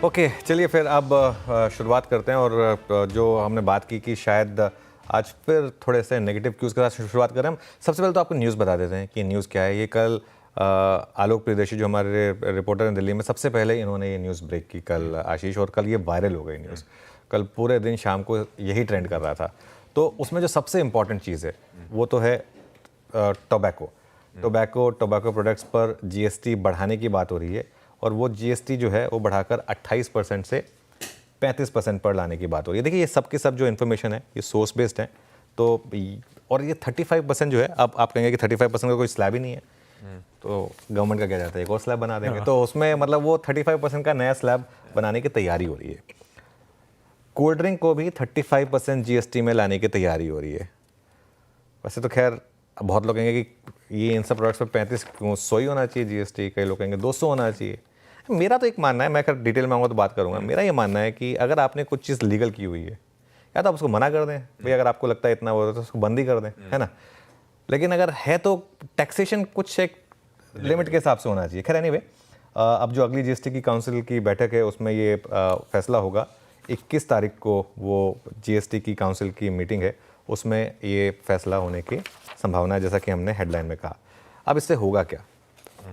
Okay चलिए फिर अब शुरुआत करते हैं और जो हमने बात की कि शायद आज फिर थोड़े से नेगेटिव क्यूज़ के साथ शुरुआत करें हम। सबसे पहले तो आपको न्यूज़ बता देते हैं कि न्यूज़ क्या है। ये कल आलोक प्रियदर्शी जो हमारे रिपोर्टर हैं दिल्ली में, सबसे पहले इन्होंने ये न्यूज़ ब्रेक की कल आशीष, और कल ये वायरल हो गई न्यूज़। कल पूरे दिन शाम को यही ट्रेंड कर रहा था। तो उसमें जो सबसे इम्पॉर्टेंट चीज़ है वो तो है टोबैको प्रोडक्ट्स पर जीएसटी बढ़ाने की बात हो रही है, और वो जीएसटी जो है वो बढ़ाकर 28% से 35% पर लाने की बात हो रही है। देखिए ये सब के सब जो इन्फॉर्मेशन है ये सोर्स बेस्ड है। तो और ये 35% जो है, अब आप कहेंगे कि 35% का कोई स्लैब ही नहीं है, तो गवर्नमेंट का क्या जाता है, एक और स्लैब बना देंगे। तो उसमें मतलब वो 35% का नया स्लैब बनाने की तैयारी हो रही है। कोल्ड ड्रिंक को भी 35% जीएसटी में लाने की तैयारी हो रही है। वैसे तो खैर बहुत लोग कहेंगे कि ये इन सब प्रोडक्ट्स पर 3500 ही होना चाहिए जीएसटी, कई लोग कहेंगे 200 होना चाहिए। मेरा तो एक मानना है, मैं अगर डिटेल मांगूंगा तो बात करूंगा, मेरा ये मानना है कि अगर आपने कुछ चीज़ लीगल की हुई है या तो आप उसको मना कर दें भाई, अगर आपको लगता है इतना वो तो उसको बंद ही कर दें, है ना। लेकिन अगर है तो टैक्सेशन कुछ एक लिमिट के हिसाब से होना चाहिए। खैर एनीवे, अब जो अगली जीएसटी की काउंसिल की बैठक है उसमें ये फैसला होगा। 21 तारीख को वो जीएसटी की काउंसिल की मीटिंग है, उसमें ये फैसला होने की संभावना है, जैसा कि हमने हेडलाइन में कहा। अब इससे होगा क्या,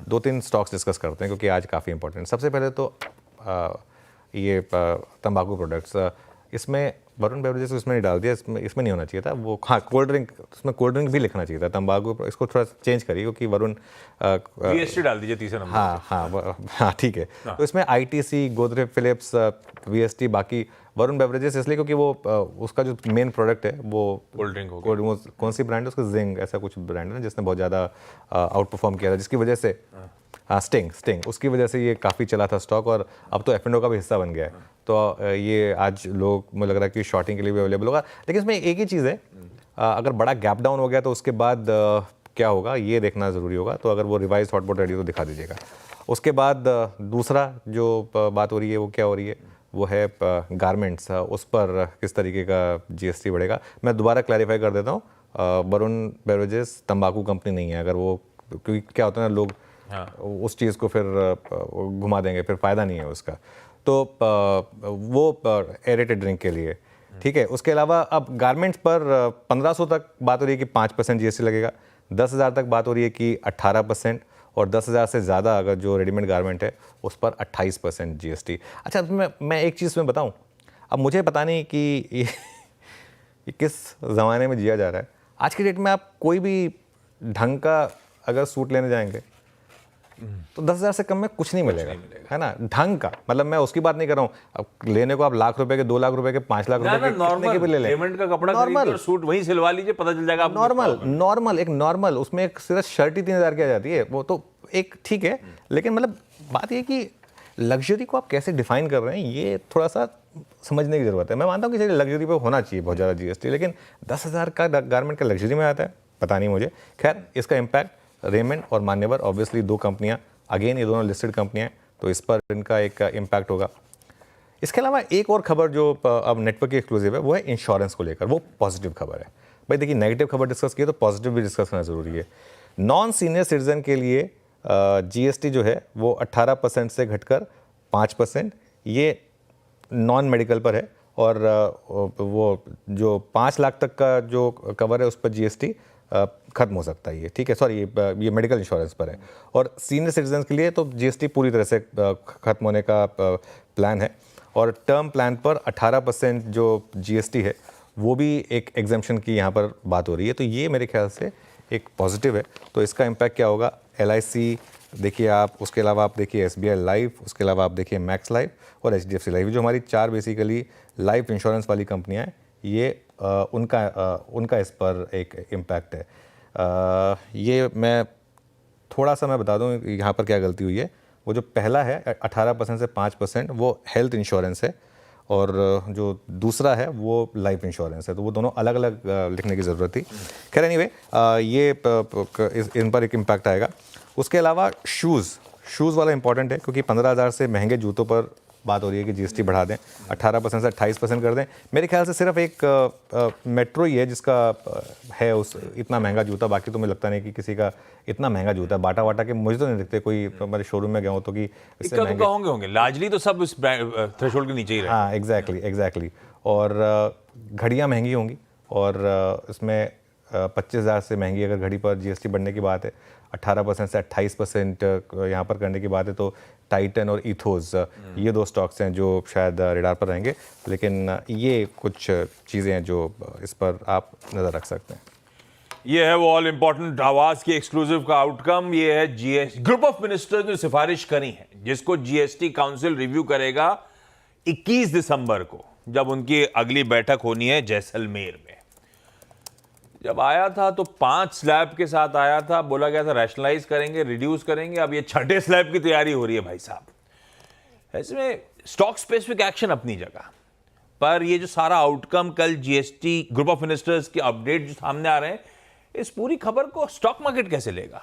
2-3 स्टॉक्स डिस्कस करते हैं क्योंकि आज काफ़ी इंपॉर्टेंट। सबसे पहले तो ये तंबाकू प्रोडक्ट्स, इसमें वरुण बेवरेजेस इसमें नहीं डाल दिया, इसमें नहीं होना चाहिए था वो। हाँ, कोल्ड ड्रिंक, उसमें कोल्ड ड्रिंक भी लिखना चाहिए था। तंबाकू इसको थोड़ा चेंज करिए क्योंकि वरुण जीएसटी डाल दीजिए तीसरा नंबर। हाँ ठीक है। तो इसमें आईटीसी, गोदरेज फिलिप्स, वीएसटी, बाकी वरुण बेवरेजेस इसलिए क्योंकि वो उसका जो मेन प्रोडक्ट है वो कोल्ड ड्रिंक हो कौन सी ब्रांड है उसका, जिंग ऐसा कुछ ब्रांड है ना, जिसने बहुत ज़्यादा आउट परफॉर्म किया था, जिसकी वजह से हाँ स्टिंग उसकी वजह से ये काफ़ी चला था स्टॉक, और अब तो एफ&ओ का भी हिस्सा बन गया है। तो ये आज लोग, मुझे लग रहा है कि शॉर्टिंग के लिए भी अवेलेबल होगा। लेकिन इसमें एक ही चीज़ है, अगर बड़ा गैप डाउन हो गया तो उसके बाद क्या होगा ये देखना ज़रूरी होगा। तो अगर वो रिवाइज हॉट बोर्ड रेडी तो दिखा दीजिएगा। उसके बाद दूसरा जो बात हो रही है वो क्या हो रही है, वो है गारमेंट्स, उस पर किस तरीके का जीएसटी बढ़ेगा। मैं दोबारा क्लैरिफाई कर देता हूँ, वरुण बेवरेजेस तंबाकू कंपनी नहीं है। अगर वो, क्योंकि क्या होता है ना, लोग उस चीज़ को फिर घुमा देंगे, फिर फ़ायदा नहीं है उसका। तो वो एरेटेड ड्रिंक के लिए ठीक है। उसके अलावा अब गारमेंट्स पर 1500 तक बात हो रही है कि 5% जीएसटी लगेगा, 10,000 तक बात हो रही है कि 18%, और 10,000 से ज़्यादा अगर जो रेडीमेड गारमेंट है उस पर 28% जीएसटी। अच्छा, मैं एक चीज़ में बताऊं, अब मुझे पता नहीं कि ये किस ज़माने में जिया जा रहा है। आज की डेट में आप कोई भी ढंग का अगर सूट लेने जाएंगे तो 10,000 से कम में कुछ नहीं मिलेगा, है ना, ढंग का। मतलब मैं उसकी बात नहीं कर रहा हूँ, अब लेने को आप लाख रुपए के, 2 लाख रुपए के, 5 लाख रुपए के, कितने के भी ले लें, पेमेंट का कपड़ा नॉर्मल सूट वहीं सिलवा लीजिए, पता चल जाएगा। नॉर्मल उसमें एक सिर्फ शर्ट ही 3,000 की आ जाती है, वो तो एक ठीक है। लेकिन मतलब बात ये कि लग्जरी को आप कैसे डिफाइन कर रहे हैं, ये थोड़ा सा समझने की जरूरत है। मैं मानता हूँ कि लग्जरी पे होना चाहिए बहुत ज़्यादा जीएसटी, लेकिन 10,000 का गारमेंट का लग्जरी में आता है, पता नहीं मुझे। खैर, इसका इम्पैक्ट रेमंड और मान्यवर, ऑब्वियसली 2 कंपनियां, अगेन ये दोनों लिस्टेड कंपनियां हैं, तो इस पर इनका एक इम्पैक्ट होगा। इसके अलावा एक और खबर जो अब नेटवर्क की एक्सक्लूसिव है वो है इंश्योरेंस को लेकर, वो पॉजिटिव खबर है। भाई देखिए, नेगेटिव खबर डिस्कस की है तो पॉजिटिव भी डिस्कस करना ज़रूरी है। नॉन सीनियर सिटीजन के लिए जीएसटी जो है वो 18% से घटकर 5%, ये नॉन मेडिकल पर है, और वो जो 5 लाख तक का जो कवर है उस पर जीएसटी खत्म हो सकता है ये, ठीक है। सॉरी, ये मेडिकल इंश्योरेंस पर है। और सीनियर सिटीजन के लिए तो जीएसटी पूरी तरह से खत्म होने का प्लान है, और टर्म प्लान पर 18% जो जीएसटी है वो भी एक एग्जम्पशन की यहाँ पर बात हो रही है। तो ये मेरे ख्याल से एक पॉजिटिव है। तो इसका इम्पैक्ट क्या होगा, LIC देखिए आप, उसके अलावा आप देखिए SBI लाइफ, उसके अलावा आप देखिए मैक्स लाइफ और HDFC लाइफ, जो हमारी 4 बेसिकली लाइफ इंश्योरेंस वाली कंपनियां हैं, ये उनका इस पर एक इम्पैक्ट है। ये मैं थोड़ा सा मैं बता दूं यहाँ पर क्या गलती हुई है। वो जो पहला है 18% से 5%, वो हेल्थ इंश्योरेंस है, और जो दूसरा है वो लाइफ इंश्योरेंस है। तो वो दोनों अलग अलग लिखने की ज़रूरत थी। खैर एनीवे, ये इन पर एक इम्पैक्ट आएगा। उसके अलावा शूज़ वाला इंपॉर्टेंट है, क्योंकि 15,000 से महंगे जूतों पर बात हो रही है कि जीएसटी बढ़ा दें, 18% से 28% कर दें। मेरे ख्याल से सिर्फ एक मेट्रो ही है जिसका है उस इतना महंगा जूता, बाकी तो मुझे लगता नहीं कि किसी का इतना महंगा जूता है। बाटा वाटा के मुझे तो नहीं दिखते कोई हमारे शोरूम में गया हो तो कि इससे इक्का दुक्का होंगे लार्जली तो सब इस थ्रेशोल्ड के नीचे ही रहे। हाँ एग्जैक्टली। और घड़ियाँ महंगी होंगी और इसमें 25,000 से महंगी अगर घड़ी पर जीएसटी बढ़ने की बात है, 18% से 28% यहाँ पर करने की बात है, तो टाइटन और इथोस ये दो स्टॉक्स हैं जो शायद रेडार पर रहेंगे। लेकिन ये कुछ चीज़ें हैं जो इस पर आप नज़र रख सकते हैं। ये है वो ऑल इंपॉर्टेंट आवाज की एक्सक्लूसिव का आउटकम। ये है जीएसटी ग्रुप ऑफ मिनिस्टर्स ने सिफारिश करी है जिसको जीएसटी काउंसिल रिव्यू करेगा 21 दिसंबर को, जब उनकी अगली बैठक होनी है जैसलमेर में। जब आया था तो 5 स्लैब के साथ आया था, बोला गया था रैशनलाइज करेंगे, रिड्यूस करेंगे। अब ये 6ठे स्लैब की तैयारी हो रही है भाई साहब। इसमें स्टॉक स्पेसिफिक एक्शन अपनी जगह, पर ये जो सारा आउटकम कल जीएसटी ग्रुप ऑफ मिनिस्टर्स के अपडेट जो सामने आ रहे हैं, इस पूरी खबर को स्टॉक मार्केट कैसे लेगा?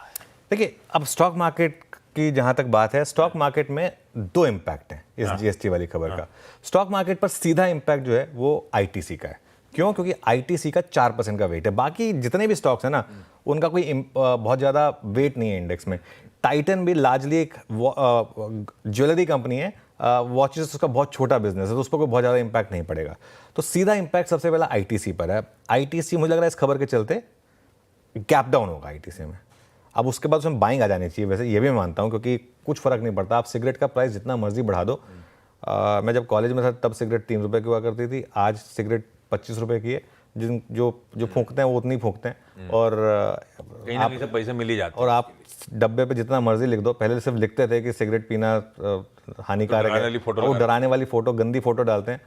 देखिए, अब स्टॉक मार्केट की जहां तक बात है, स्टॉक मार्केट में 2 इम्पैक्ट हैं इस जीएसटी वाली खबर का। स्टॉक मार्केट पर सीधा इम्पैक्ट जो है वो आईटीसी का है। क्यों? क्योंकि आईटीसी का 4% का वेट है। बाकी जितने भी स्टॉक्स हैं ना, उनका कोई बहुत ज़्यादा वेट नहीं है इंडेक्स में। टाइटन भी लार्जली एक ज्वेलरी कंपनी है, वॉचेस उसका बहुत छोटा बिजनेस है, तो उस पर कोई बहुत ज़्यादा इम्पैक्ट नहीं पड़ेगा। तो सीधा इम्पैक्ट सबसे पहला आईटीसी पर है। आईटीसी मुझे लग रहा है इस खबर के चलते गैप डाउन होगा आईटीसी में। अब उसके बाद उसमें बाइंग आ जानी चाहिए, वैसे ये भी मानता हूँ, क्योंकि कुछ फ़र्क नहीं पड़ता। आप सिगरेट का प्राइस जितना मर्जी बढ़ा दो। मैं जब कॉलेज में था तब सिगरेट 3 रुपये की हुआ करती थी, आज सिगरेट 25 रुपये की है। जो फूंकते हैं वो उतनी फूंकते हैं, और कहीं ना कहीं से पैसे मिल ही जाते हैं। और आप डब्बे पे जितना मर्जी लिख दो। पहले सिर्फ लिखते थे कि सिगरेट पीना हानिकारक है, वो डराने वाली फोटो, गंदी फोटो डालते हैं।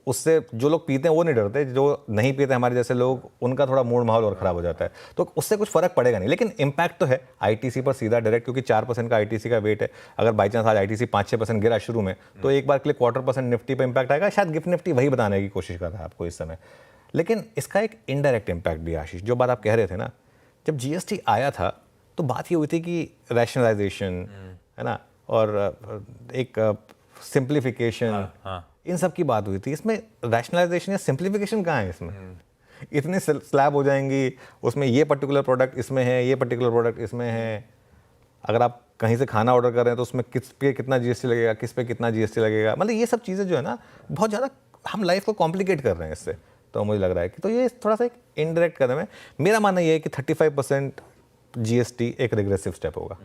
उससे जो लोग पीते हैं वो नहीं डरते, जो नहीं पीते हमारे जैसे लोग, उनका थोड़ा मूड माहौल और ख़राब हो जाता है। तो उससे कुछ फ़र्क पड़ेगा नहीं, लेकिन इम्पैक्ट तो है आईटीसी पर सीधा डायरेक्ट, क्योंकि 4% का आईटीसी का वेट है। अगर बाई चांस आज आईटीसी 5-6% गिरा शुरू में, तो एक बार के लिए 1/4% निफ्टी पर इम्पैक्ट आएगा। शायद गिफ्ट निफ्टी वही बताने की कोशिश कर रहा है आपको इस समय। लेकिन इसका एक इनडायरेक्ट इम्पैक्ट भी, आशीष, जो बात आप कह रहे थे ना, जब जीएसटी आया था तो बात ये हुई थी कि रैशनलाइजेशन है ना, और एक सिंप्लीफिकेशन, इन सब की बात हुई थी। इसमें रैशनलाइजेशन या सिंप्लीफिकेशन कहाँ है? इसमें इतने स्लैब हो जाएंगी, उसमें ये पर्टिकुलर प्रोडक्ट इसमें है, ये पर्टिकुलर प्रोडक्ट इसमें है। अगर आप कहीं से खाना ऑर्डर कर रहे हैं तो उसमें किस पे कितना जीएसटी लगेगा, किस पे कितना जीएसटी लगेगा, मतलब ये सब चीज़ें जो है ना, बहुत ज़्यादा हम लाइफ को कॉम्प्लिकेट कर रहे हैं इससे। तो मुझे लग रहा है कि तो ये थोड़ा सा एक इनडायरेक्ट कदम है। मेरा मानना ये है कि 35% जीएसटी एक रिग्रेसिव स्टेप होगा।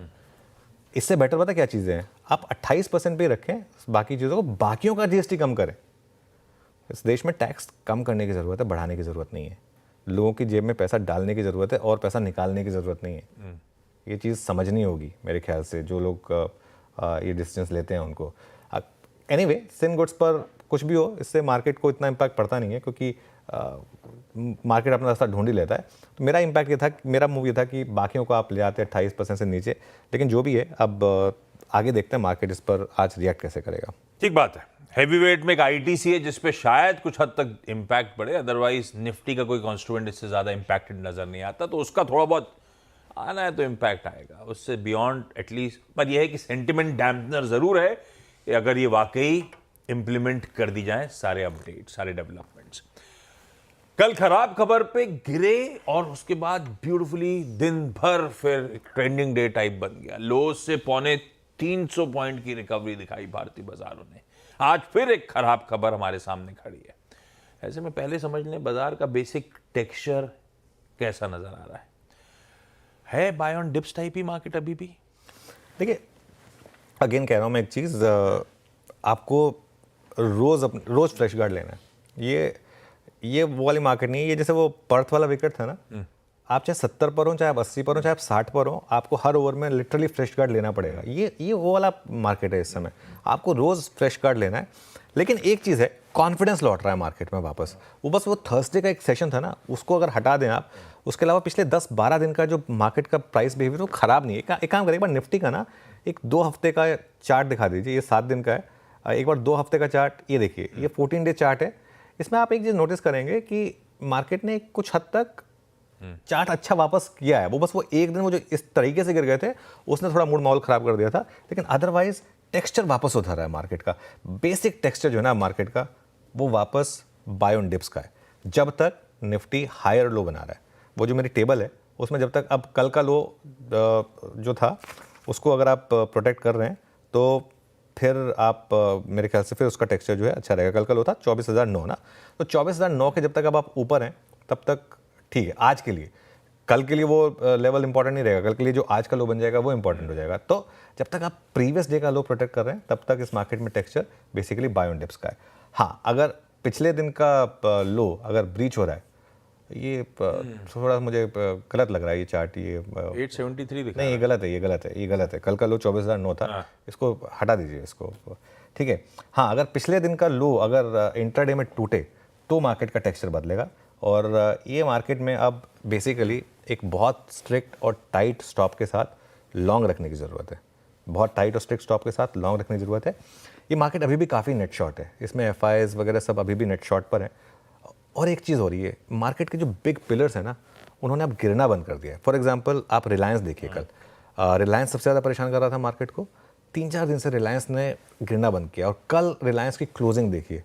इससे बेटर पता क्या चीज़ें हैं, आप 28% पे रखें बाकी चीज़ों को, बाकियों का जीएसटी कम करें। इस देश में टैक्स कम करने की ज़रूरत है, बढ़ाने की ज़रूरत नहीं है। लोगों की जेब में पैसा डालने की ज़रूरत है और पैसा निकालने की ज़रूरत नहीं है। ये चीज़ समझनी होगी मेरे ख्याल से, जो लोग ये डिसीजंस लेते हैं उनको। एनीवे, सिन गुड्स पर कुछ भी हो, इससे मार्केट को इतना इम्पैक्ट पड़ता नहीं है, क्योंकि मार्केट अपना रास्ता ढूंढ ही लेता है। तो मेरा इम्पैक्ट ये था, मेरा मूव ये था कि बाकियों को आप ले आते 28% से नीचे। लेकिन जो भी है, अब आगे देखते हैं मार्केट इस पर आज रिएक्ट कैसे करेगा। ठीक बात है। हैवीवेट में एक आईटीसी है जिसपे शायद कुछ हद तक इम्पैक्ट पड़े, अदरवाइज निफ्टी का कोई कॉन्स्टिट्यूएंट इससे ज़्यादा इम्पैक्टेड नज़र नहीं आता। तो उसका थोड़ा बहुत आना है तो इम्पैक्ट आएगा, उससे बियॉन्ड एटलीस्ट। पर यह है कि सेंटिमेंट डैम्पनर ज़रूर है, अगर ये वाकई इंप्लीमेंट कर दी जाए सारे अपडेट, सारे डेवलपमेंट्स। कल खराब खबर पे गिरे और उसके बाद ब्यूटीफुली दिन भर फिर ट्रेंडिंग डे टाइप बन गया। लो से 350 पॉइंट की रिकवरी दिखाई भारतीय बाजारों ने। आज फिर एक खराब खबर हमारे सामने खड़ी है। ऐसे में पहले समझ लें बाजार का बेसिक टेक्सचर कैसा नजर आ रहा है बाय ऑन डिप्स टाइप ही मार्केट अभी भी। देखिए, अगेन कह रहा हूं मैं एक चीज, आपको रोज फ्रेश गार्ड लेना है। ये वो वाली मार्केट नहीं है, ये जैसे वो पर्थ वाला विकेट था ना, आप चाहे 70 पर हो, चाहे आप 80 पर हो, चाहे आप 60 पर हो, आपको हर ओवर में लिटरली फ्रेश गार्ड लेना पड़ेगा। ये वो वाला मार्केट है इस समय, आपको रोज फ्रेश गार्ड लेना है। लेकिन एक चीज़ है, कॉन्फिडेंस लौट रहा है मार्केट में वापस। बस वो थर्सडे का एक सेशन था ना, उसको अगर हटा दें आप, उसके अलावा पिछले 10-12 दिन का जो मार्केट का प्राइस बिहेवियर वो खराब नहीं है। एक काम करें, एक बार निफ्टी का ना एक 2 हफ्ते का चार्ट दिखा दीजिए। ये 7 दिन का है, एक बार 2 हफ्ते का चार्ट ये देखिए, ये 14 डे चार्ट है। इसमें आप एक चीज़ नोटिस करेंगे कि मार्केट ने कुछ हद तक चार्ट अच्छा वापस किया है। वो बस वो एक दिन वो जो इस तरीके से गिर गए थे, उसने थोड़ा मूड माहौल खराब कर दिया था। लेकिन अदरवाइज टेक्सचर वापस उधर रहा है मार्केट का, बेसिक टेक्सचर जो है ना मार्केट का वो वापस बाय ऑन डिप्स का है, जब तक निफ्टी हायर लो बना रहा है। वो जो मेरी टेबल है उसमें जब तक अब कल का लो जो था उसको अगर आप प्रोटेक्ट कर रहे हैं तो फिर आप मेरे ख्याल से फिर उसका टेक्सचर जो है अच्छा रहेगा। कल का लो था 24,009 ना, तो 24,009 के जब तक अब आप ऊपर हैं तब तक ठीक है आज के लिए। कल के लिए वो लेवल इंपॉर्टेंट नहीं रहेगा, कल के लिए जो आज का लो बन जाएगा वो इंपॉर्टेंट हो जाएगा। तो जब तक आप प्रीवियस डे का लो प्रोटेक्ट कर रहे हैं तब तक इस मार्केट में texture basically bye on dips का है। हाँ, अगर पिछले दिन का लो अगर ब्रीच हो रहा है, ये थोड़ा मुझे गलत लग रहा है ये चार्ट, ये 873 दिखा नहीं, ये गलत है, ये गलत है, ये गलत है। कल का लो 24,009 था, इसको हटा दीजिए इसको, ठीक है। हाँ, अगर पिछले दिन का लो अगर इंट्राडे में टूटे तो मार्केट का टेक्सचर बदलेगा। और ये मार्केट में अब बेसिकली एक बहुत स्ट्रिक्ट और टाइट स्टॉप के साथ लॉन्ग रखने की ज़रूरत है, बहुत टाइट और स्ट्रिक्ट स्टॉप के साथ लॉन्ग रखने की ज़रूरत है। ये मार्केट अभी भी काफ़ी नेट शॉर्ट है, इसमें FIs वगैरह सब अभी भी नेट शॉर्ट पर हैं। और एक चीज़ हो रही है, मार्केट के जो बिग पिलर्स हैं ना उन्होंने अब गिरना बंद कर दिया है। फॉर एग्जांपल आप रिलायंस देखिए, कल रिलायंस सबसे ज़्यादा परेशान कर रहा था मार्केट को, 3-4 दिन से रिलायंस ने गिरना बंद किया। और कल रिलायंस की क्लोजिंग देखिए,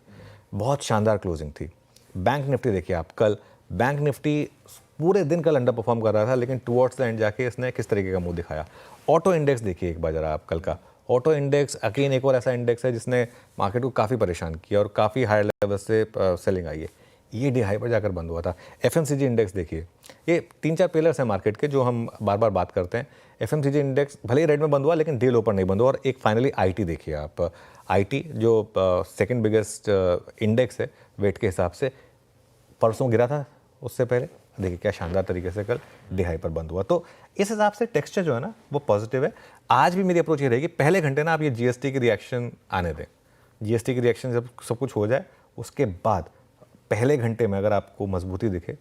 बहुत शानदार क्लोजिंग थी। बैंक निफ्टी देखिए आप, कल बैंक निफ्टी पूरे दिन कल अंडर परफॉर्म कर रहा था, लेकिन टुवर्ड्स द एंड जाके इसने किस तरीके का मुंह दिखाया। ऑटो इंडेक्स देखिए एक बार जरा आप, कल का ऑटो इंडेक्स अगेन एक और ऐसा इंडेक्स है जिसने मार्केट को काफ़ी परेशान किया और काफ़ी हाई लेवल से सेलिंग आई है। ये डे हाई पर जाकर बंद हुआ था। FMCG इंडेक्स देखिए, ये 3-4 पिलर्स हैं मार्केट के जो हम बार बार बात करते हैं। FMCG इंडेक्स भले ही रेड में बंद हुआ लेकिन डे लो पर नहीं बंद हुआ। और एक फाइनली IT देखिए आप, IT जो सेकंड बिगेस्ट इंडेक्स है वेट के हिसाब से, परसों गिरा था, उससे पहले देखिए क्या शानदार तरीके से कल डे हाई पर बंद हुआ। तो इस हिसाब से टेक्सचर जो है ना वो पॉजिटिव है। आज भी मेरी अप्रोच ये रहेगी, पहले घंटे ना आप ये GST की रिएक्शन आने दें, GST की रिएक्शन जब सब कुछ हो जाए उसके बाद पहले घंटे में अगर आपको मजबूती दिखे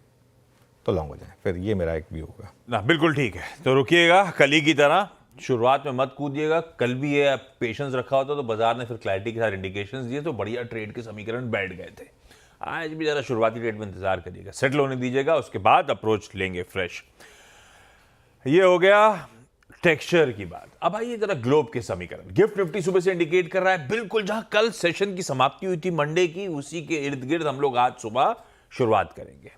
तो लॉन्ग हो जाए, फिर ये मेरा एक व्यू होगा ना। बिल्कुल ठीक है, तो रुकिएगा कल ही की तरह, शुरुआत में मत कूदिएगा। कल भी ये पेशेंस रखा होता तो बाजार ने फिर क्लैरिटी के साथ इंडिकेशंस दिए तो बढ़िया ट्रेड के समीकरण बैठ गए थे। आज भी जरा शुरुआती ट्रेड में इंतजार करिएगा, सेटल होने दीजिएगा, उसके बाद अप्रोच लेंगे फ्रेश। ये हो गया टेक्सचर की बात। अब आइए जरा ग्लोब के समीकरण। गिफ्ट निफ्टी सुबह से इंडिकेट कर रहा है बिल्कुल जहां कल सेशन की समाप्ति हुई थी मंडे की, उसी के इर्द गिर्द हम लोग आज सुबह शुरुआत करेंगे।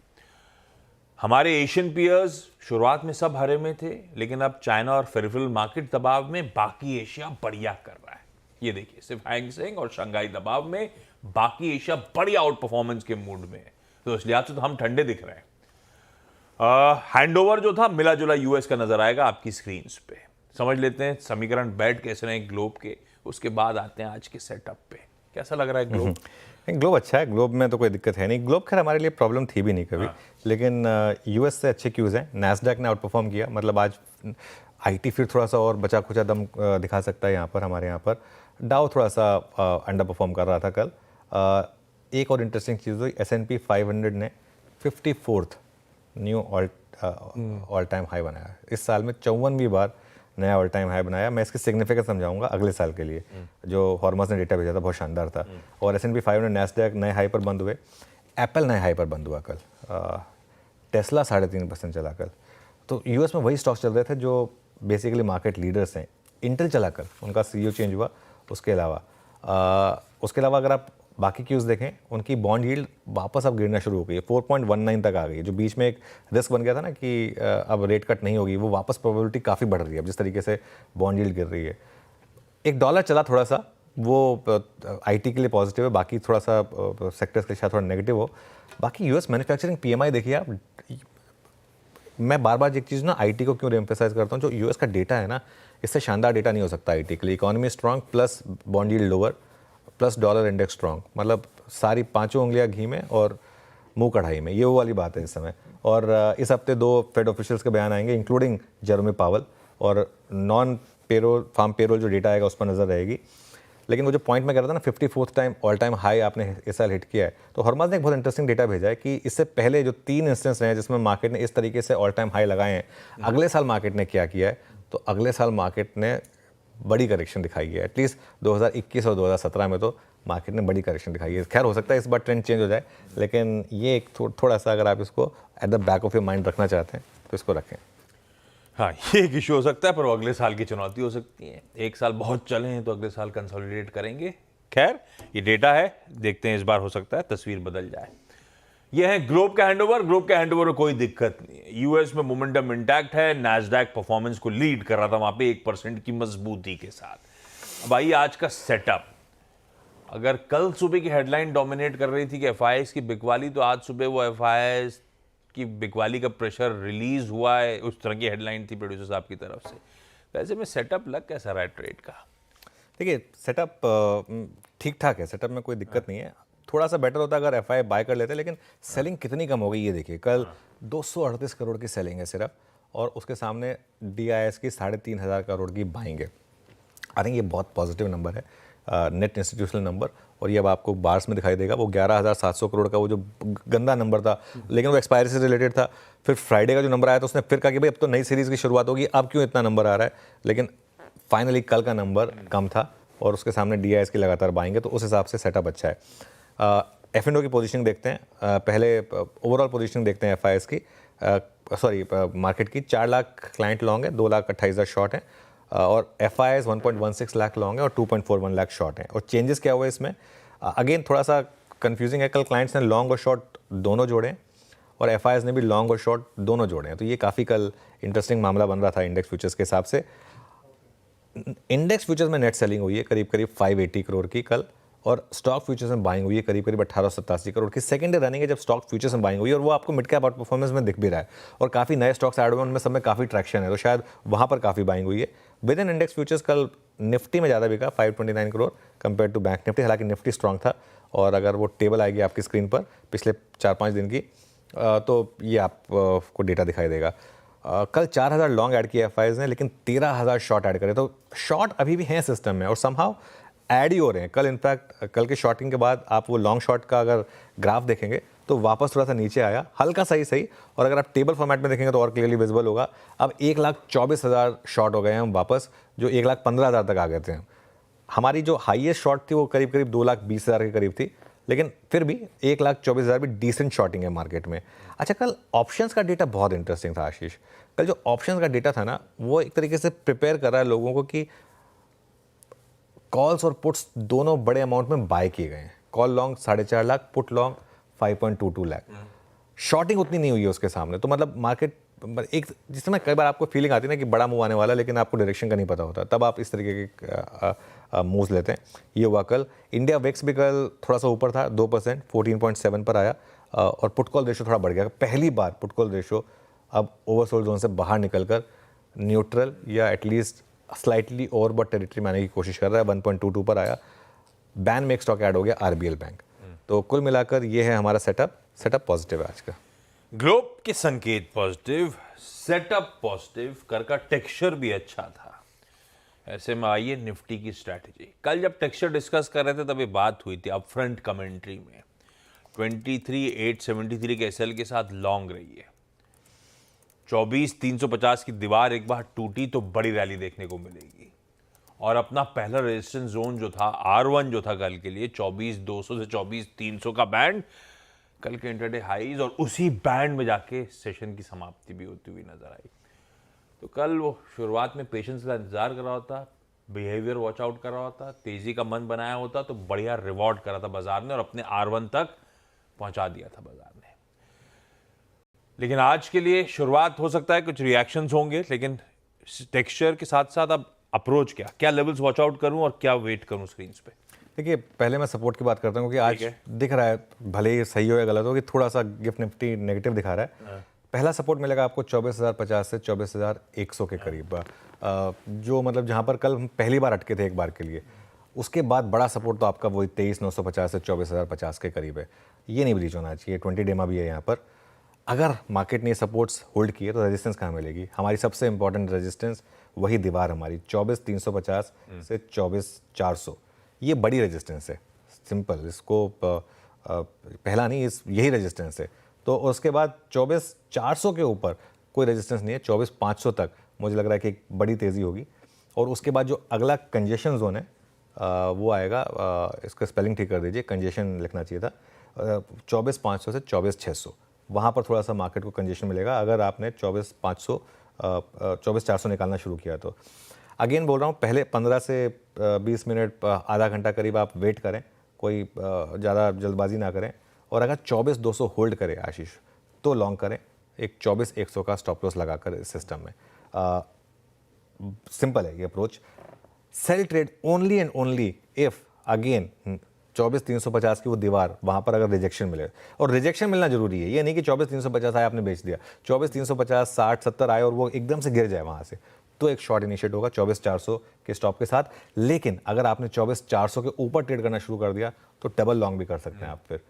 हमारे एशियन पियर्स शुरुआत में सब हरे में थे, लेकिन अब चाइना और फेरिफेरल मार्केट दबाव में बाकी एशिया बढ़िया कर रहा है। ये देखिए, सिर्फ हैंगसेंग और शंघाई दबाव में बाकी एशिया बढ़िया आउट परफॉर्मेंस के मूड में है, तो इस लिहाज से तो हम ठंडे दिख रहे हैं। हैंडओवर जो था मिला जुला यूएस का नजर आएगा आपकी स्क्रीन पे। समझ लेते हैं समीकरण बैठ कैसे रहे ग्लोब के, उसके बाद आते हैं आज के सेटअप पे। कैसा लग रहा है ग्लोब? ग्लोब अच्छा है, ग्लोब में तो कोई दिक्कत है नहीं। ग्लोब खैर हमारे लिए प्रॉब्लम थी भी नहीं कभी, लेकिन यूएस से अच्छे क्यूज हैं। नैस्डैक ने आउट परफॉर्म किया, मतलब आज IT फिर थोड़ा सा और बचा खुचा दम दिखा सकता है यहाँ पर, हमारे यहाँ पर। डाउ थोड़ा सा अंडर परफॉर्म कर रहा था कल। एक और इंटरेस्टिंग चीज़ हुई, S&P 500 ने 54th knew all time high बनाया। इस साल में 54वीं बार नया ऑल टाइम हाई बनाया। मैं इसकी सिग्निफिकेंस समझाऊंगा अगले साल के लिए। जो हॉर्मस ने डेटा भेजा था बहुत शानदार था। और S&P 500, नैस्डैक नए हाई पर बंद हुए, एप्पल नए हाई पर बंद हुआ कल, टेस्ला 3.5% चला कल। तो यूएस में वही स्टॉक्स चल रहे थे जो बेसिकली मार्केट लीडर्स हैं। इंटेल चला कल, उनका CEO चेंज हुआ। उसके अलावा अगर आप बाकी क्यूज देखें, उनकी बॉन्ड यील्ड वापस अब गिरना शुरू हो गई है, 4.19 तक आ गई। जो बीच में एक रिस्क बन गया था ना कि अब रेट कट नहीं होगी, वो वापस प्रोबेबिलिटी काफ़ी बढ़ रही है अब जिस तरीके से बॉन्ड यील्ड गिर रही है। एक डॉलर चला थोड़ा सा, वो IT के लिए पॉजिटिव है, बाकी थोड़ा सा सेक्टर्स के शायद थोड़ा नेगेटिव हो। बाकी यूएस मैन्युफैक्चरिंग PMI देखिए आप। मैं बार बार एक चीज़ ना IT को क्यों एम्फेसाइज करता हूँ, जो यूएस का डेटा है ना, इससे शानदार डेटा नहीं हो सकता IT के लिए। Economy strong plus bond yield lower plus dollar index strong, मतलब सारी पांचों उंगलियां घी में और मुंह कढ़ाई में, ये वो वाली बात है इस समय। और इस हफ्ते 2 फेड ऑफिशियल्स के बयान आएंगे, इंक्लूडिंग जेरोमी पावल, और नॉन पेरोल फार्म पेरोल जो डेटा आएगा उस पर नजर रहेगी। लेकिन वो जो पॉइंट मैं कह रहा था ना, 54th time all time high आपने इस साल हिट किया है, तो हॉर्मस ने एक बहुत इंटरेस्टिंग डेटा भेजा है कि इससे पहले जो 3 इंस्टेंस रहे हैं जिसमें मार्केट ने इस तरीके से ऑल टाइम हाई लगाए हैं, अगले साल मार्केट ने क्या किया है, तो अगले साल मार्केट ने बड़ी करेक्शन दिखाई है। एटलीस्ट 2021 और 2017 में तो मार्केट ने बड़ी करेक्शन दिखाई है। खैर हो सकता है इस बार ट्रेंड चेंज हो जाए, लेकिन ये एक थोड़ा सा अगर आप इसको at the back of your mind रखना चाहते हैं तो इसको रखें। हाँ, ये एक इशू हो सकता है, पर वो अगले साल की चुनौती हो सकती है। एक साल बहुत चले हैं तो अगले साल कंसोलिडेट करेंगे। खैर, ये डेटा है, देखते हैं इस बार हो सकता है तस्वीर बदल जाए। ये है ग्लोब का हैंडओवर। ग्लोब के हैंडओवर में कोई दिक्कत नहीं है। यूएस में मोमेंटम इंटैक्ट है, नैस्डैक परफॉर्मेंस को लीड कर रहा था वहां पे 1% की मजबूती के साथ। अब आइए आज का सेटअप। अगर कल सुबह की हेडलाइन डोमिनेट कर रही थी कि एफआईआईस की बिकवाली, तो आज सुबह वो एफआईआईस की बिकवाली का प्रेशर रिलीज हुआ है, उस तरह की हेडलाइन थी प्रोड्यूसर साहब की तरफ से। वैसे में सेटअप लग कैसा रहा है ट्रेड का? देखिए, सेटअप ठीक ठाक है, सेटअप में कोई दिक्कत नहीं है। थोड़ा सा बेटर होता अगर एफआई बाय कर लेते, लेकिन सेलिंग कितनी कम हो गई ये देखिए। कल 238 करोड़ की सेलिंग है सिर्फ, और उसके सामने डीआईएस की 3,500 करोड़ की बाइंग है। आई थिंक ये बहुत पॉजिटिव नंबर है, नेट इंस्टीट्यूशनल नंबर। और ये अब आपको बार्स में दिखाई देगा, वो 11,700 करोड़ का वो जो गंदा नंबर था, लेकिन वो एक्सपायरी से रिलेटेड था। फिर फ्राइडे का जो नंबर आया तो उसने फिर कहा कि भाई अब तो नई सीरीज़ की शुरुआत होगी, अब क्यों इतना नंबर आ रहा है। लेकिन फाइनली कल का नंबर कम था और उसके सामने डीआईएस की लगातार बाइंग है, तो उस हिसाब से सेटअप अच्छा है। एफ&ओ की पोजीशनिंग देखते हैं, पहले ओवरऑल पोजीशनिंग देखते हैं एफआईएस की, सॉरी मार्केट की। 4 लाख क्लाइंट लॉन्ग है, 2,28,000 शॉर्ट हैं, और एफआईएस 1.16 लाख लॉन्ग है और 2.41 लाख शॉर्ट हैं। और चेंजेस क्या हुए इसमें, अगेन थोड़ा सा कंफ्यूजिंग है। कल क्लाइंट्स ने लॉन्ग और शॉर्ट दोनों जोड़े और एफआईएस ने भी लॉन्ग और शॉर्ट दोनों जोड़े हैं, तो ये काफ़ी कल इंटरेस्टिंग मामला बन रहा था इंडेक्स फ्यूचर्स के हिसाब से। इंडेक्स फ्यूचर्स में नेट सेलिंग हुई है करीब करीब 580 करोड़ की कल, और स्टॉक फ्यूचर्स में बाइंग हुई है करीब करीब 1887 करोड़ की। सेकंड डे रनिंग है जब स्टॉक फ्यूचर्स में बाइंग हुई है, और वो आपको मिड कैप आउट परफॉर्मेंस में दिख भी रहा है। और काफ़ी नए स्टॉक्स ऐड हुए, उनमें सब में काफ़ी ट्रैक्शन है, तो शायद वहाँ पर काफ़ी बाइंग हुई है। विद इन इंडेक्स फ्यूचर्स कल निफ्टी में ज़्यादा बिका, 529 crore compare to bank Nifty. हालांकि निफ्टी स्ट्रॉन्ग था, और अगर वो टेबल आएगी आपकी स्क्रीन पर पिछले 4-5 दिन की, तो ये आपको डेटा दिखाई देगा। कल 4,000 लॉन्ग ऐड किया एफआईज ने, लेकिन 13,000 शॉर्ट ऐड करे, तो शॉर्ट अभी भी हैं सिस्टम में और समहाउ ऐड ही हो रहे हैं। कल इनफैक्ट कल के शॉर्टिंग के बाद आप वो लॉन्ग शॉर्ट का अगर ग्राफ देखेंगे तो वापस थोड़ा सा नीचे आया, हल्का सही, और अगर आप टेबल फॉर्मेट में देखेंगे तो और क्लियरली विजिबल होगा। अब 1,24,000 शॉर्ट हो गए हैं हम वापस, जो 1,15,000 तक आ गए थे। हमारी जो हाईएस्ट शॉर्ट थी वो करीब करीब 2,20,000 के करीब थी, लेकिन फिर भी 1,24,000 भी डिसेंट शॉर्टिंग है मार्केट में। अच्छा, कल ऑप्शंस का डेटा बहुत इंटरेस्टिंग था आशीष। कल जो ऑप्शंस का डेटा था ना, वो एक तरीके से प्रिपेयर कर रहा है लोगों को कि कॉल्स और पुट्स दोनों बड़े अमाउंट में बाय किए गए हैं। Call long 4.5 lakh, put long 5.22 lakh. Shorting उतनी नहीं हुई है उसके सामने, तो मतलब मार्केट एक जिसमें कई बार आपको फीलिंग आती है ना कि बड़ा मूव आने वाला, लेकिन आपको डायरेक्शन का नहीं पता होता, तब आप इस तरीके के मूव्स लेते हैं। ये हुआ कल। इंडिया वेक्स भी कल थोड़ा सा ऊपर था, 2%, 14.7 पर आया, और पुट कॉल रेशो थोड़ा बढ़ गया। पहली बार पुट कॉल रेशो अब ओवरसोल्ड जोन से बाहर निकलकर न्यूट्रल या एटलीस्ट स्लाइटली ओवरबॉट टेरिटरी में आने की कोशिश कर रहा है। 1.22 पर आया। बैन में एक स्टॉक ऐड हो गया, आरबीएल बैंक। तो कुल मिलाकर ये है हमारा सेटअप पॉजिटिव है आज का। ग्लोब के संकेत पॉजिटिव, सेटअप पॉजिटिव, कर का टेक्सचर भी अच्छा था। ऐसे में आइए निफ्टी की स्ट्रैटेजी। कल जब टेक्सचर डिस्कस कर रहे थे तब ये बात हुई थी अपफ्रंट कमेंट्री में। 23,873 के एसएल के साथ लॉन्ग रही है। 24,350 की दीवार एक बार टूटी तो बड़ी रैली देखने को मिलेगी, और अपना पहला रेजिस्टेंस जोन जो था R1 जो था कल के लिए 24,200 से 24,300 का बैंड, कल के इंटरडे हाईज, और उसी बैंड में जाके सेशन की समाप्ति भी होती हुई नजर आई। तो कल वो शुरुआत में पेशेंस का इंतजार कर रहा होता, बिहेवियर वॉच आउट कर रहा होता, तेजी का मन बनाया होता तो बढ़िया रिवॉर्ड करा था बाजार ने और अपने R1 तक पहुंचा दिया था बाजार ने। लेकिन आज के लिए शुरुआत हो सकता है कुछ रिएक्शंस होंगे, लेकिन टेक्सचर के साथ साथ अब अप्रोच क्या लेवल्स वॉच आउट करूं और क्या वेट करूं स्क्रीन पे? देखिए, पहले मैं सपोर्ट की बात करता हूँ, क्योंकि आज दिख रहा है, भले ही सही हो या गलत हो, कि थोड़ा सा गिफ्ट निफ्टी नेगेटिव दिखा रहा है। पहला सपोर्ट मिलेगा आपको 24,050 से 24,100 के करीब, जो मतलब जहाँ पर कल हम पहली बार अटके थे एक बार के लिए। उसके बाद बड़ा सपोर्ट तो आपका वही 23,950 से 24,050 के करीब है। ये नहीं ब्रीच होना चाहिए। 20 डेमा भी है यहाँ पर। अगर मार्केट ने सपोर्ट्स होल्ड किए तो रेजिस्टेंस कहाँ मिलेगी? हमारी सबसे इंपॉर्टेंट रेजिस्टेंस वही दीवार हमारी 24,350 से 24,400। ये बड़ी रेजिस्टेंस है, सिंपल। इसको पहला नहीं, यही रेजिस्टेंस है। तो उसके बाद 24,400 के ऊपर कोई रेजिस्टेंस नहीं है। 24,500 तक मुझे लग रहा है कि एक बड़ी तेज़ी होगी। और उसके बाद जो अगला कंजेशन जोन है वो आएगा, इसका स्पेलिंग ठीक कर दीजिए, कंजेशन लिखना चाहिए था, 24,500 से 24,600। वहाँ पर थोड़ा सा मार्केट को कंजेशन मिलेगा। अगर आपने 24,500 24,400 निकालना शुरू किया तो अगेन बोल रहा हूँ, पहले 15 से 20 मिनट आधा घंटा करीब आप वेट करें, कोई ज़्यादा जल्दबाजी ना करें, और अगर 24,200 होल्ड करे आशीष तो लॉन्ग करें, एक 24,100 का स्टॉप लॉस लगाकर इस सिस्टम में। सिंपल है ये approach. Sell trade only and only if again 24,350 की वो दीवार, वहाँ पर अगर रिजेक्शन मिले, और रिजेक्शन मिलना जरूरी है, ये नहीं कि 24,350 आए आपने बेच दिया, 24,350 60 70 आए और वो एकदम से गिर जाए वहाँ से, तो एक शॉर्ट इनिशिएट होगा 24,400 के स्टॉप के साथ। लेकिन अगर आपने 24,400 के ऊपर ट्रेड करना शुरू कर दिया तो डबल लॉन्ग भी कर सकते हैं आप फिर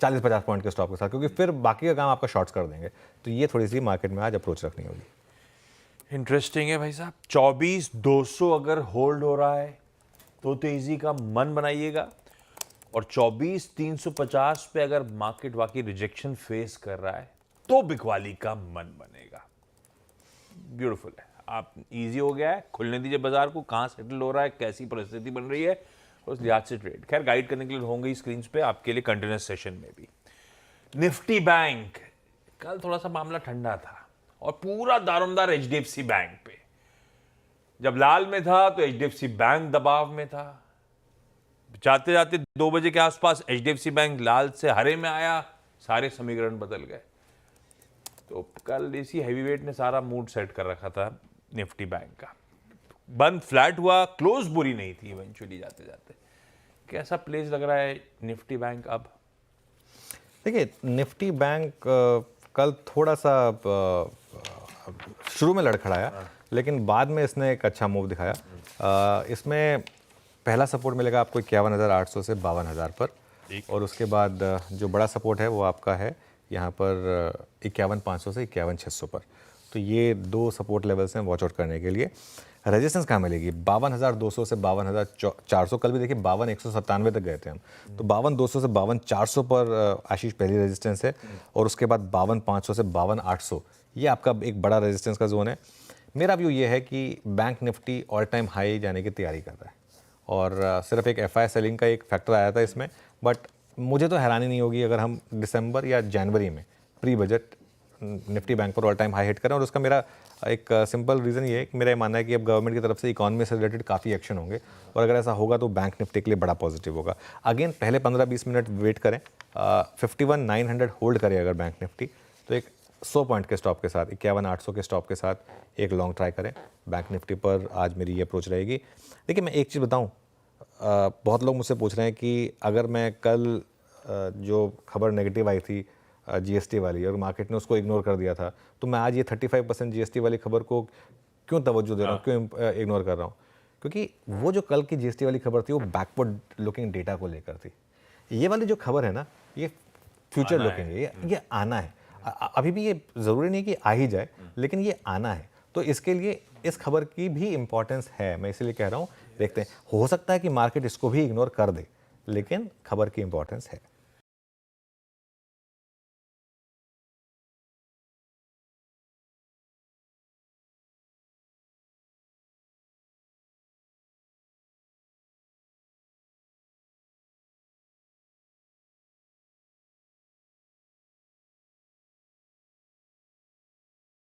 40-50 पॉइंट के स्टॉप के साथ, क्योंकि फिर बाकी का काम आपका शॉर्ट्स कर देंगे। तो ये थोड़ी सी मार्केट में आज अप्रोच रखनी होगी। इंटरेस्टिंग है भाई साहब। 24,200 अगर होल्ड हो रहा है तो तेजी का मन बनाइएगा, और 24,350 पे अगर मार्केट वाकई रिजेक्शन फेस कर रहा है तो बिकवाली का मन बनेगा। ब्यूटीफुल है। आप इजी हो गया है, खुलने दीजिए बाजार को, कहाँ सेटल हो रहा है, कैसी परिस्थिति बन रही है, उस लिहाज से ट्रेड। खैर गाइड करने के लिए होंगे स्क्रीन पे आपके लिए कंटिन्यूस सेशन में भी। निफ्टी बैंक कल थोड़ा सा मामला ठंडा था और पूरा दारोमदार एचडीएफसी बैंक पे। जब लाल में था तो एचडीएफसी बैंक दबाव में था, जाते जाते 2 बजे के आसपास एचडीएफसी बैंक लाल से हरे में आया, सारे समीकरण बदल गए। तो कल इसी हैवीवेट ने सारा मूड सेट कर रखा था निफ्टी बैंक का। बंद फ्लैट हुआ, क्लोज बुरी नहीं थी इवेंचुअली जाते जाते। कैसा प्लेस लग रहा है निफ्टी बैंक अब? देखिए निफ्टी बैंक कल थोड़ा सा शुरू में लड़खड़ाया, लेकिन बाद में इसने एक अच्छा मूव दिखाया। इसमें पहला सपोर्ट मिलेगा आपको 51,800 से 52,000 पर, और उसके बाद जो बड़ा सपोर्ट है वो आपका है यहाँ पर 51,500 से 51,600 पर। तो ये 2 सपोर्ट लेवल्स हैं वॉच आउट करने के लिए। रेजिस्टेंस कहाँ मिलेगी? 52,200 से 52,400। कल भी देखिए 52,197 तक गए थे हम, तो 52,200 से 52,400 पर आशीष पहली रेजिस्टेंस है, और उसके बाद 52,500 से 52,800 ये आपका एक बड़ा रेजिस्टेंस का जोन है। मेरा व्यू ये है कि bank Nifty all time high जाने की तैयारी कर रहा है, और सिर्फ एक एफआई सेलिंग का एक फैक्टर आया था इसमें, बट मुझे तो हैरानी नहीं होगी अगर हम दिसंबर या जनवरी में प्री बजट निफ्टी बैंक पर ऑल टाइम हाई हिट करें। और उसका मेरा एक सिंपल रीज़न ये है कि मेरा ये मानना है कि अब गवर्नमेंट की तरफ से इकॉनमी से रिलेटेड काफ़ी एक्शन होंगे, और अगर ऐसा होगा तो बैंक निफ्टी के लिए बड़ा पॉजिटिव होगा। अगेन पहले 15-20 मिनट वेट करें, 51,900 होल्ड करें अगर बैंक निफ्टी, तो एक 100 पॉइंट के स्टॉप के साथ 51,800 के स्टॉप के साथ एक लॉन्ग ट्राई करें बैंक निफ्टी पर। आज मेरी ये अप्रोच रहेगी। देखिए मैं एक चीज़ बताऊँ, बहुत लोग मुझसे पूछ रहे हैं कि अगर मैं कल जो खबर नेगेटिव आई थी जीएसटी वाली और मार्केट ने उसको इग्नोर कर दिया था, तो मैं आज ये 35% जीएसटी वाली खबर को क्यों तवज्जो दे रहा हूँ, क्यों इग्नोर कर रहा हूँ? क्योंकि वो जो कल की जीएसटी वाली खबर थी वो बैकवर्ड लुकिंग डेटा को लेकर थी। ये वाली जो खबर है ना, ये फ्यूचर लुकिंग है, ये आना है। अभी भी ये ज़रूरी नहीं कि आ ही जाए, लेकिन ये आना है। तो इसके लिए इस खबर की भी इम्पोर्टेंस है, मैं इसलिए कह रहा हूँ। देखते हैं, हो सकता है कि मार्केट इसको भी इग्नोर कर दे, लेकिन खबर की इम्पोर्टेंस है।